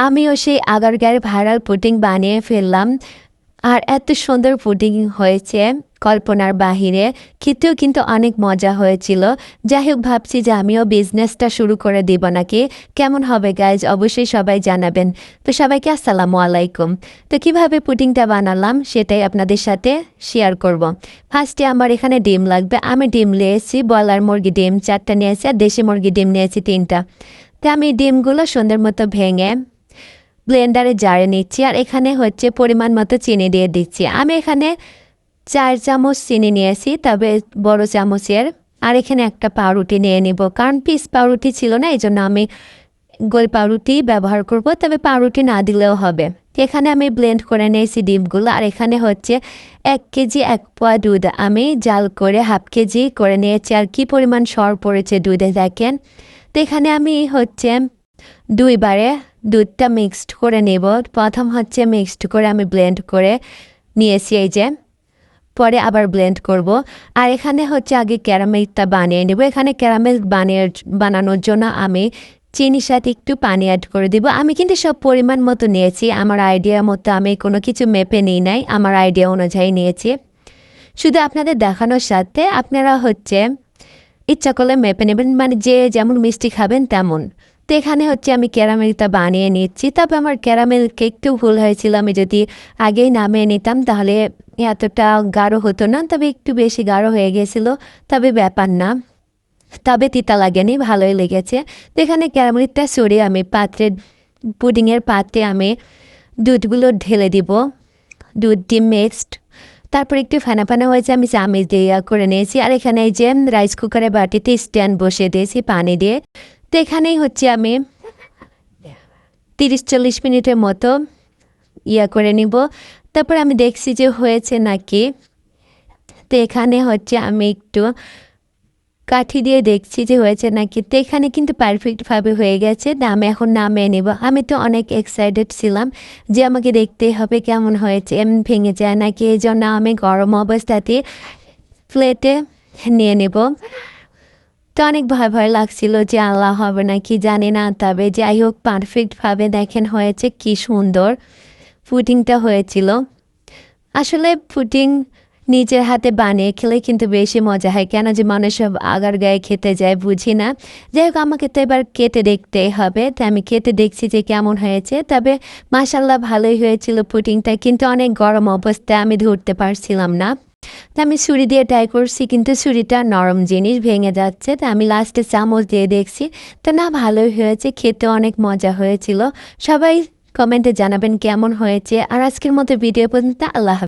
আমিও সেই আগারগাঁয়ের viral pudding বানিয়ে ফেললাম। আর এত সুন্দর পুডিং হয়েছে কল্পনার বাহিরে, খেতেও কিন্তু অনেক মজা হয়েছিল। যাই হোক, ভাবছি যে আমিও বিজনেসটা শুরু করে দিব নাকি। কেমন হবে গাইজ, অবশ্যই সবাই জানাবেন। তো সবাইকে আসসালামু আলাইকুম। তো কিভাবে পুডিংটা বানালাম সেটাই আপনাদের সাথে শেয়ার করব। ফার্স্টে আমার এখানে ডিম লাগবে। আমি ডিম নিয়েছি, ব্রয়লার মুরগি ডিম 4টা নিয়েছি, আর দেশি মুরগি ডিম নিয়েছি 3টা। তো আমি ডিমগুলো সুন্দর মতো ভেঙে ব্লেন্ডারে জারে নিচ্ছি। আর এখানে হচ্ছে পরিমাণ মতো চিনি দিয়ে দিচ্ছি। আমি এখানে 4 চামচ চিনি নিয়েছি, তবে বড় চামচের। আর এখানে একটা পাউরুটি নিয়ে নিব, কারণ পিস পাউরুটি ছিল না, এই জন্য আমি গোল পাউরুটি ব্যবহার করব, তবে পাউরুটি না দিলেও হবে। এখানে আমি ব্লেন্ড করে নিয়েছি ডিমগুলো। আর এখানে হচ্ছে 1 কেজি 1 পোয়া দুধ আমি জাল করে 1/2 কেজি করে নিয়েছি। আর কি পরিমাণ সর পড়েছে দুধে দেখেন। তো এখানে আমি হচ্ছে 2 বারে দুধটা মিক্সড করে নেব। প্রথম হচ্ছে মিক্সড করে আমি ব্লেন্ড করে নিয়েছি, এই যে পরে আবার ব্লেন্ড করব। আর এখানে হচ্ছে আগে ক্যারামেলটা বানিয়ে নেব। এখানে ক্যারামেল বানানোর জন্য আমি চিনির সাথে একটু পানি অ্যাড করে দিব। আমি কিন্তু সব পরিমাণ মতো নিয়েছি, আমার আইডিয়া মতো, আমি কোনো কিছু মেপে নিই নাই, আমার আইডিয়া অনুযায়ী নিয়েছি। শুধু আপনাদের দেখানোর সাথে আপনারা হচ্ছে ইচ্ছা করলে মেপে নেবেন, মানে যে যেমন মিষ্টি খাবেন তেমন। তো এখানে হচ্ছে আমি ক্যারামেলটা বানিয়ে নিচ্ছি। তবে আমার ক্যারামেল একটু ভুল হয়েছিল, আমি যদি আগেই নামিয়ে নিতাম তাহলে এতটা গাঢ় হতো না, তবে একটু বেশি গাঢ় হয়ে গেছিল। তবে ব্যাপার না, তবে তিতা লাগেনি, ভালোই লেগেছে। তো এখানে ক্যারামেলটা সরিয়ে আমি পুডিংয়ের পাত্রে আমি দুধগুলো ঢেলে দিব, দুধ ডিম মিক্সড। তারপর একটু ফেনা ফেনা হয়েছে, আমি চামিচ দিয়ে করে নিয়েছি। আর এখানে এই যে রাইস কুকারে বাটিতে স্ট্যান্ড বসিয়ে দিয়েছি পানি দিয়ে। তো এখানেই হচ্ছে আমি 30-40 মিনিটের মতো করে নিব। তারপর আমি দেখছি যে হয়েছে নাকি। তো এখানে হচ্ছে আমি একটু কাঠি দিয়ে দেখছি যে হয়েছে নাকি। তো এখানে কিন্তু পারফেক্টভাবে হয়ে গেছে। আমি এখন নামিয়ে নেব। আমি তো অনেক এক্সাইটেড ছিলাম যে আমাকে দেখতে হবে কেমন হয়েছে, ভেঙে যায় নাকি, এই জন্য আমি গরম অবস্থাতে প্লেটে নিয়ে নেব। তো অনেক ভয় ভয় লাগছিল যে আল্লাহ হবে নাকি জানি না, তবে যাই হোক পারফেক্টভাবে দেখেন হয়েছে, কি সুন্দর পুডিংটা হয়েছিল। আসলে পুডিং নিজের হাতে বানিয়ে খেলে কিন্তু বেশি মজা হয়, কেন যে মানুষ সব আগারগাঁয়ে খেতে যায় বুঝি না। যাই হোক, আমাকে তো এবার কেটে দেখতেই হবে। তো আমি কেটে দেখছি যে কেমন হয়েছে। তবে মাশাল্লাহ ভালোই হয়েছিল পুডিংটা, কিন্তু অনেক গরম অবস্থায় আমি ধরতে পারছিলাম না। তো আমি ছুরি দিয়ে ট্রাই করছি, কিন্তু ছুরিটা নরম জিনিস, ভেঙে যাচ্ছে। তো আমি লাস্টে চামচ দিয়ে দেখছি, তো না, ভালোই হয়েছে, খেতে অনেক মজা হয়েছিল। সবাই কমেন্টে জানাবেন কেমন হয়েছে। আর আজকের মতো ভিডিও পর্যন্ত, আল্লাহ হাফেজ।